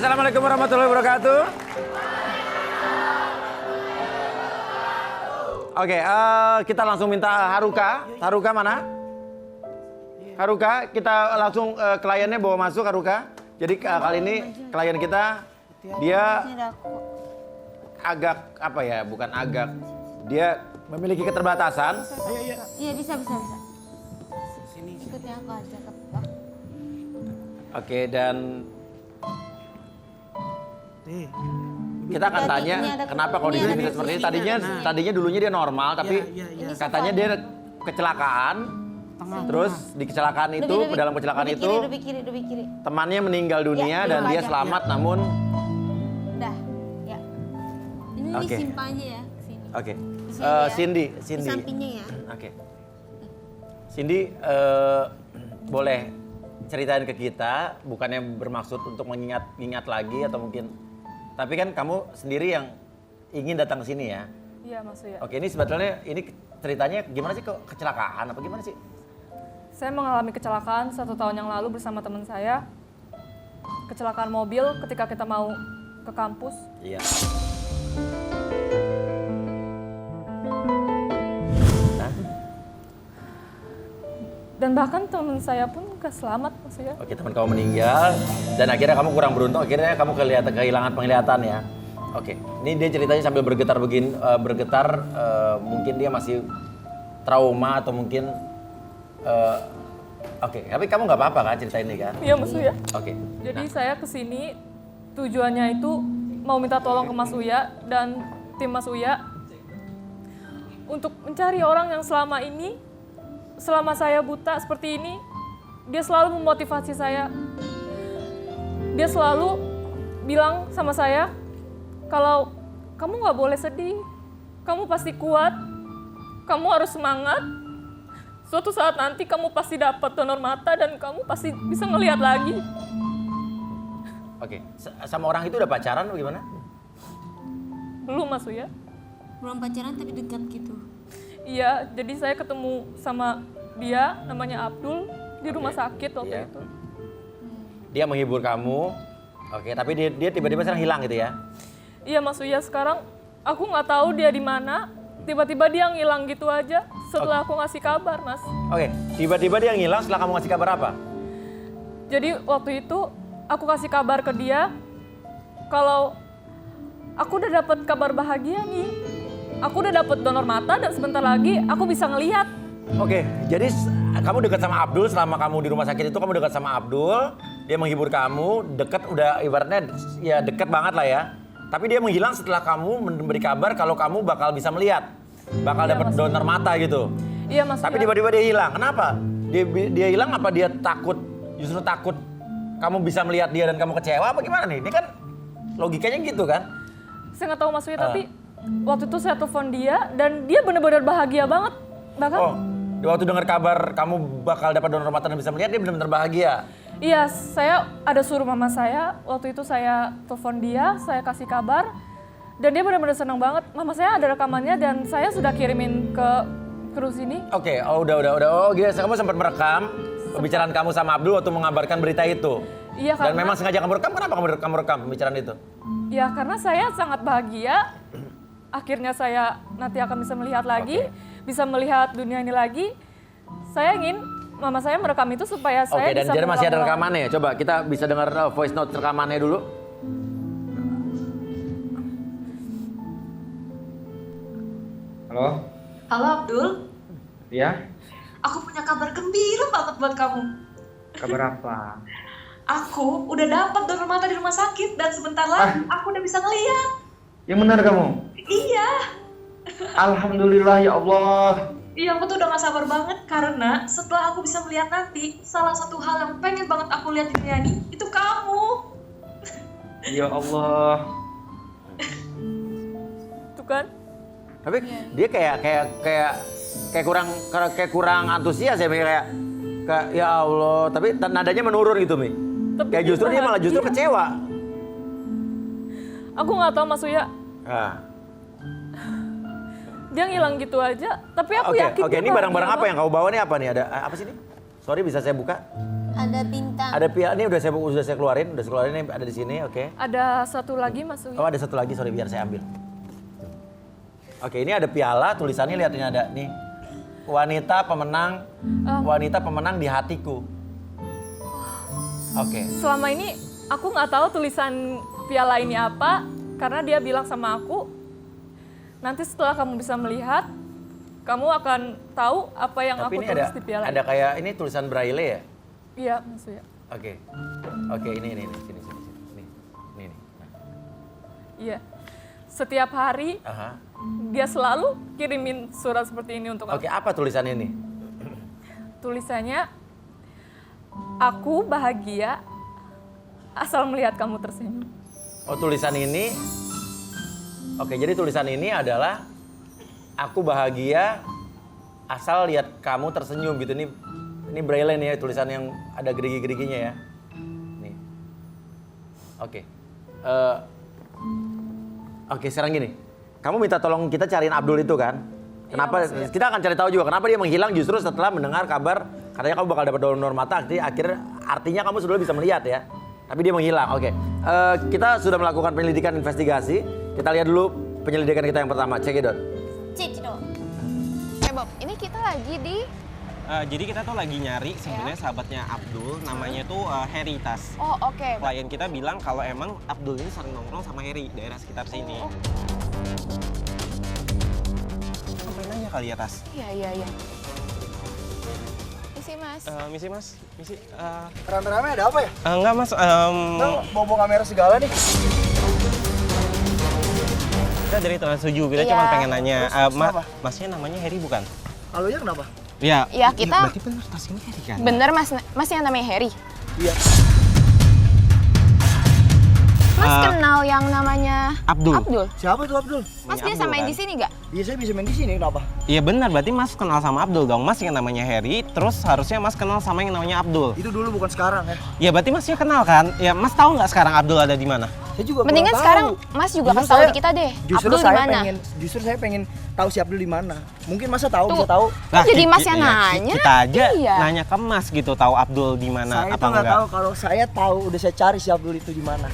Assalamualaikum warahmatullahi wabarakatuh. Oke, kita langsung minta Haruka. Haruka mana? Haruka, kita langsung kliennya bawa masuk Haruka. Jadi kali ini klien kita dia agak apa ya? Bukan agak, dia memiliki keterbatasan. Iya bisa. Sini. Ikutnya aku aja ke bawah. Oke, dan kita akan tanya kenapa kondisi bisa seperti ini. Tadinya dulunya dia normal, tapi katanya dia kecelakaan. Terus di kecelakaan itu, dalam kecelakaan itu kiri. temannya meninggal dunia dan dia selamat, namun Udah, ya. Ini Oke. disimpan aja ya ke sini. oke. Di sini ya. Cindy. Di sampingnya ya. Oke. Cindy, boleh ceritain ke kita, bukannya bermaksud untuk mengingat lagi atau mungkin, tapi kan kamu sendiri yang ingin datang ke sini ya? Iya, maksudnya. Oke, ini sebetulnya ini ceritanya gimana sih, kok kecelakaan apa gimana sih? Saya mengalami kecelakaan 1 tahun yang lalu bersama teman saya. Kecelakaan mobil ketika kita mau ke kampus. Iya. Dan bahkan teman saya pun gak selamat maksudnya. Oke, teman kamu meninggal dan akhirnya kamu kurang beruntung, akhirnya kamu kehilangan penglihatan ya. Oke, ini dia ceritanya sambil bergetar begini, mungkin dia masih trauma atau mungkin oke, tapi kamu nggak apa-apa kan cerita ini kan? Iya, maksudnya. Oke. Jadi saya kesini tujuannya itu mau minta tolong ke Mas Uya dan tim Mas Uya untuk mencari orang yang selama saya buta seperti ini, dia selalu memotivasi saya. Dia selalu bilang sama saya, kalau kamu nggak boleh sedih, kamu pasti kuat, kamu harus semangat. Suatu saat nanti kamu pasti dapat donor mata dan kamu pasti bisa ngelihat lagi. Oke, sama orang itu udah pacaran atau gimana? Belum Mas Uya? Belum pacaran tapi dekat gitu. Iya, jadi saya ketemu sama dia, namanya Abdul, di rumah sakit waktu itu. Dia menghibur kamu, oke, tapi dia tiba-tiba sekarang hilang gitu ya? Iya Mas Uya, sekarang aku nggak tahu dia di mana. Tiba-tiba dia ngilang gitu aja setelah aku ngasih kabar, Mas. Oke, tiba-tiba dia ngilang setelah kamu ngasih kabar apa? Jadi waktu itu aku kasih kabar ke dia kalau aku udah dapat kabar bahagia nih. Aku udah dapat donor mata dan sebentar lagi aku bisa ngelihat. Oke, jadi kamu dekat sama Abdul selama kamu di rumah sakit itu, kamu dekat sama Abdul, dia menghibur kamu, dekat udah ibaratnya ya dekat banget lah ya. Tapi dia menghilang setelah kamu memberi kabar kalau kamu bakal bisa melihat, bakal Iya, dapat Mas. donor mata gitu. Iya Mas. Tapi Uya. tiba-tiba dia hilang. Kenapa? Dia hilang apa dia takut? Justru takut kamu bisa melihat dia dan kamu kecewa apa gimana nih? Ini kan logikanya gitu kan? Saya nggak tahu Mas Uya, tapi waktu itu saya telepon dia dan dia benar-benar bahagia banget. Bahkan Oh, waktu dengar kabar kamu bakal dapat donor mata dan bisa melihat, dia benar-benar bahagia. iya, saya ada suruh mama saya, waktu itu saya telepon dia, saya kasih kabar, dan dia benar-benar senang banget. Mama saya ada rekamannya dan saya sudah kirimin ke kru sini. Oke, udah. Oh, gitu. Kamu sempat merekam pembicaraan kamu sama Abdul waktu mengabarkan berita itu. Iya, Dan karena, memang sengaja kamu rekam, kenapa kamu rekam pembicaraan itu? ya, karena saya sangat bahagia. Akhirnya saya nanti akan bisa melihat lagi, bisa melihat dunia ini lagi. Saya ingin mama saya merekam itu supaya saya Oke, dan bisa jadi masih ada mengulang-ulang. rekamannya ya? Coba kita bisa dengar voice note rekamannya dulu. Halo, Halo Abdul, ya? aku punya kabar gembira banget buat kamu. Kabar apa? Aku udah dapat donor mata di rumah sakit dan sebentar lagi aku udah bisa ngeliat. Yang benar kamu? Iya, Alhamdulillah ya Allah. iya aku tuh udah gak sabar banget karena setelah aku bisa melihat nanti, salah satu hal yang pengen banget aku lihat di dunia ini itu kamu. Ya Allah. Itu kan? Tapi dia kayak kurang antusias ya, Mi, kayak ya Allah, tapi nadanya menurun gitu, Mi. Tapi Kayak justru dia malah justru bahagia. kecewa. Aku nggak tahu Mas Uya, Ah. dia ngilang gitu aja. Tapi aku Oke, yakin oke. dia Ini barang-barang bahagia apa yang kau bawa nih, apa nih? Ada apa sih ini? Sorry, bisa saya buka? Ada bintang. Ada piala, ini udah saya keluarin ini ada di sini, oke. Ada satu lagi Mas Uya. Oh, ada satu lagi, sorry biar saya ambil. Oke, ini ada piala, tulisannya lihat ini ada nih. Wanita pemenang di hatiku. Oke. Selama ini aku nggak tahu tulisan piala ini apa, karena dia bilang sama aku, nanti setelah kamu bisa melihat, kamu akan tahu apa yang Tapi aku ini tulis di piala ada kayak ini tulisan braille ya? Iya, Mas Uya. Oke. Oke, ini sini. Ini. Nah. Iya. Setiap hari Aha. dia selalu kirimin surat seperti ini untuk Oke, aku. apa tulisan ini? Tulisannya, aku bahagia asal melihat kamu tersenyum. Oh, tulisan ini. Oke, jadi tulisan ini adalah aku bahagia asal lihat kamu tersenyum gitu. Ini braille nih ya, tulisan yang ada gerigi-geriginya ya. Nih. Oke. Oke, sekarang gini. Kamu minta tolong kita cariin Abdul itu kan? Kenapa? Mas, iya. Kita akan cari tahu juga kenapa dia menghilang justru setelah mendengar kabar katanya kamu bakal dapat donor mata. Artinya kamu sudah bisa melihat ya. Tapi dia menghilang. Oke. Kita sudah melakukan penyelidikan investigasi. Kita lihat dulu penyelidikan kita yang pertama. Cekidot. Cicdo. Bob, ini kita lagi di Jadi kita tuh lagi nyari sebenarnya sahabatnya Abdul, namanya tuh Harry Tas. Oh, oke. Klien kita bilang kalau emang Abdul ini sering nongkrong sama Harry daerah sekitar sini. Sampai nanya kali ya Tas. Iya. Isi, Mas. Misi Mas, misi. Rame-rame ada apa ya? Enggak Mas, Bawa kamera segala nih. kita dari Trans 7, kita Iya. cuma pengen nanya. Terus kenapa? Masnya namanya Harry bukan? Halonya kenapa? Iya. Iya, kita- Berarti bener Tas ini Harry kan? Bener, Mas yang namanya Harry. Iya. Mas kenal yang namanya Abdul. Siapa tuh Abdul? Mas dia Abdul, sama main kan? di sini nggak? Iya, saya bisa main di sini. Kenapa? Iya benar, berarti Mas kenal sama Abdul dong. Mas yang namanya Harry, terus harusnya Mas kenal sama yang namanya Abdul. Itu dulu bukan sekarang ya. Ya berarti Masnya kenal kan? Ya Mas tahu nggak sekarang Abdul ada di mana? Saya juga Mendingan kurang sekarang tahu. Mas juga Justru kasih tahu saya- di kita deh. Justru Abdul di saya mana? pengen tahu si Abdul di mana. Mungkin Masa tahu, Tuh. bisa tahu. Kok jadi Mas kita- yang ya, nanya? Kita aja Iya. nanya ke Mas gitu, tahu Abdul di mana Saya apa itu nggak enggak? tahu, kalau saya tahu udah saya cari si Abdul itu di mana.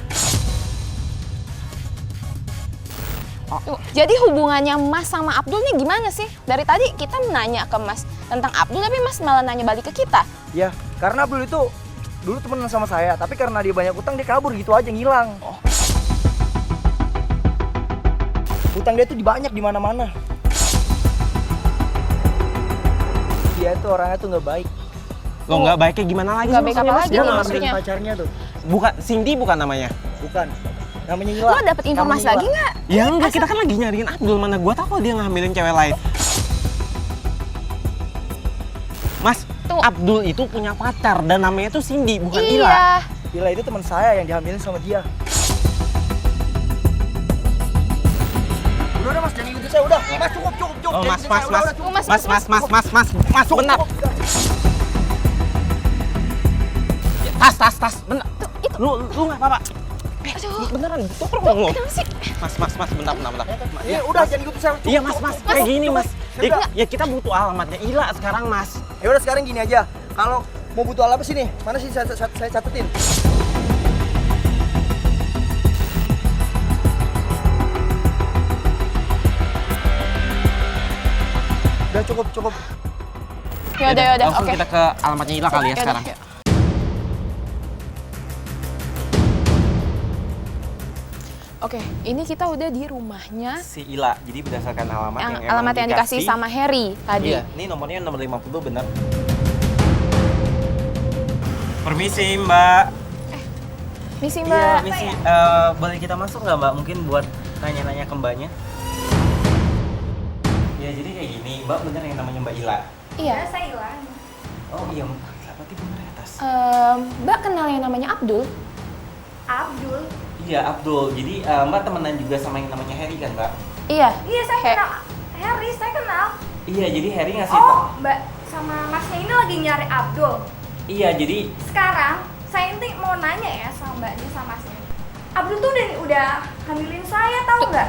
Tuh, jadi hubungannya Mas sama Abdul nih gimana sih? Dari tadi kita nanya ke Mas tentang Abdul, tapi Mas malah nanya balik ke kita. Ya, karena Abdul itu dulu temenan sama saya, tapi karena dia banyak utang dia kabur gitu aja ngilang. Utang dia tuh banyak di mana-mana. Dia itu orangnya tuh nggak baik. Lo nggak baiknya gimana lagi? Nggak sih baik maksudnya, apa Mas? lagi Dia nih nggak maksudnya? ngerti. Pacarnya tuh, Bukan, Cindy bukan namanya? bukan. Namanya ngilang. Lo dapet informasi Namanya lagi ngilang. nggak? Ya enggak, kita kan lagi nyariin Abdul. Mana gua tahu kalau dia ngambilin cewek lain. Mas, Tuh. Abdul itu punya pacar dan namanya tuh Cindy, bukan Ila. Iya. Gila, itu teman saya yang dihamilin sama dia. Udah Mas, jangan ikutin saya udah. Mas cukup. Oh, Jangan Mas, ikutin saya, udah, Mas, cukup. Mas, Cukup, benar. cukup. Tas, benar. Lu nggak apa-apa. Aduh. Beneran, tuh ngomong. Kenapa sih? Mas, bentar. Iya, udah jangan ikutin saya. Cukup, Iya mas, kayak gini mas. Udah. Ya kita butuh alamatnya Ila sekarang mas. Ya udah sekarang gini aja. Kalau mau butuh apa sih nih? Mana sih saya catetin? Udah cukup. Yaudah, Langsung oke. kita ke alamatnya Ila kali ya Yaudah, sekarang. yuk. Oke, ini kita udah di rumahnya Si Ila, jadi berdasarkan alamat yang emang alamat yang dikasih sama Harry tadi. Iya, ini nomornya nomor 50 bener. Permisi Mbak. Misi Iya, Mbak. misi. Boleh kita masuk nggak Mbak? Mungkin buat nanya-nanya ke Mbaknya. Ya jadi kayak gini, Mbak bener yang namanya Mbak Ila. Iya. Saya hilang. Oh iya, berarti bener ya Tas. Mbak kenal yang namanya Abdul? Abdul. Iya Abdul, jadi Mbak temenan juga sama yang namanya Harry kan Mbak? Iya. Iya, saya kenal. Harry, saya kenal. Iya, jadi Harry ngasih Oh, Mbak sama Masnya ini lagi nyari Abdul. Iya, jadi Sekarang saya ini mau nanya ya sama Mbaknya sama Masnya. Abdul tuh udah hamilin saya, tahu nggak?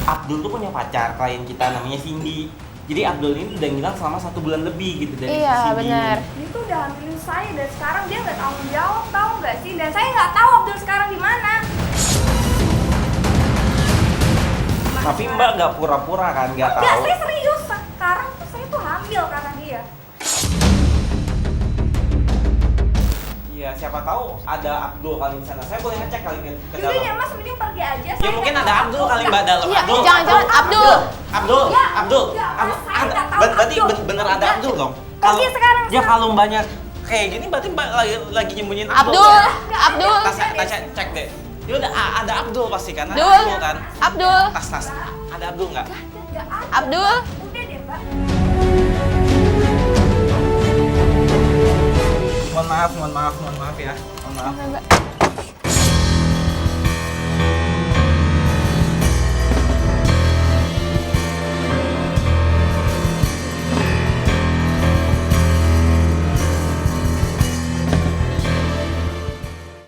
Abdul tuh punya pacar, klien kita namanya Cindy. Jadi Abdul ini udah ngilang selama 1 bulan lebih gitu dari Iya, sini. benar. Dia tuh udah hamilin saya dan sekarang dia nggak tanggung jawab, tahu nggak sih? Dan saya nggak tahu Abdul sekarang di mana. Tapi Mbak nggak pura-pura kan, nggak tahu. Enggak, saya serius. Sekarang tuh saya tuh hamil karena dia. Iya, siapa tahu ada Abdul kali di sana. Saya boleh ngecek kali ke Yaudah dalam. ya Mas, mending pergi aja. Ya mungkin ada Abdul kali Mbak dalam. Iya, Abdul, jangan-jangan Abdul. Abdul, Ya, Abdul. enggak, Mas, Abdul. saya nggak tahu Berarti Abdul. bener ada Abdul dong. Pergi sekarang, Ya kalau Mbaknya kayak gini berarti Mbak lagi nyembunyiin Abdul, Nggak Abdul, ada. Tas cek deh. Ya udah ada Abdul pasti kan? Ada Abdul, Abdul kan? Abdul, Tas. Ada Abdul nggak? Nggak ada. Abdul. Udah deh Mbak. Mohon maaf ya. Mohon maaf. Mbak.